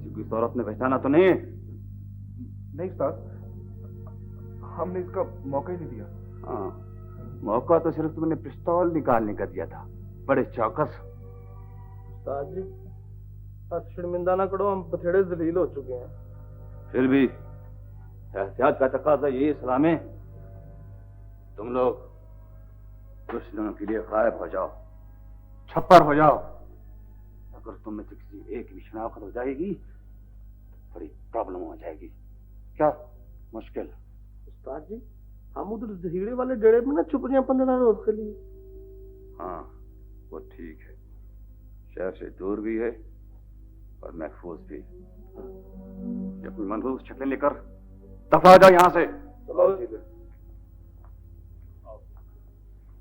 किसी को इस औरत ने पहचाना तो नहीं? नहीं उस्ताद, हमने इसका मौका ही नहीं दिया। हाँ, मौका तो सिर्फ तुमने पिस्तौल निकालने का दिया था। बड़े चौकस। उस्ताद जी, बस शर्मिंदा ना करो, हम बथेड़े जलील हो चुके हैं। फिर भी एहतियात का तकाजा ये सलामे, तुम लोग दुश्मनों के लिए गायब हो जाओ, छप्पर हो जाओ। अगर तुम में से किसी एक की शनाख्त हो जाएगी, बड़ी प्रॉब्लम हो जाएगी। क्या मुश्किल? उस्ताद जी, हम उधर जहीड़े वाले डेरे में ना छुप रहे हैं 15 रोज के लिए। हाँ, वो ठीक है। शहर से दूर भी है और महफूज भी। ये अपनी मनहूस शक्लें लेकर दफा जाओ यहाँ से। चलो ठीक है,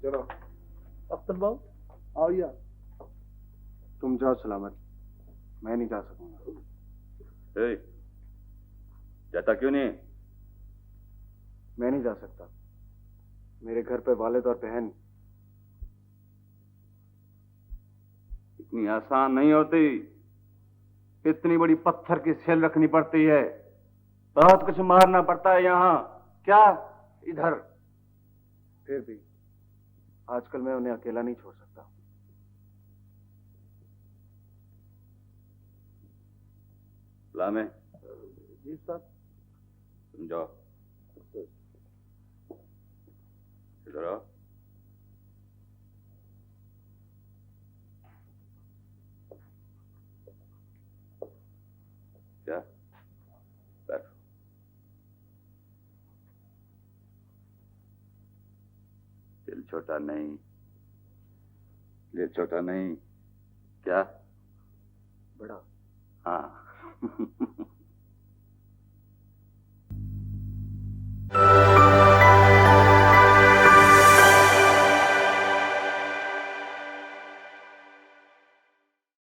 चलो। अख्तर बाबू आओ यार, तुम जाओ सलामत, मैं नहीं जा सकूंगा। ए, जाता क्यों नहीं? मैं नहीं जा सकता, मेरे घर पे वालिद और बहन। इतनी आसान नहीं होती, इतनी बड़ी पत्थर की सेल रखनी पड़ती है, बहुत कुछ मारना पड़ता है यहाँ। क्या इधर? फिर भी आजकल मैं उन्हें अकेला नहीं छोड़ सकता। लामे, जी साहब। तुम जाओ, इधर आओ। क्या? बैठो। दिल छोटा नहीं, दिल छोटा नहीं, क्या? बड़ा। हाँ।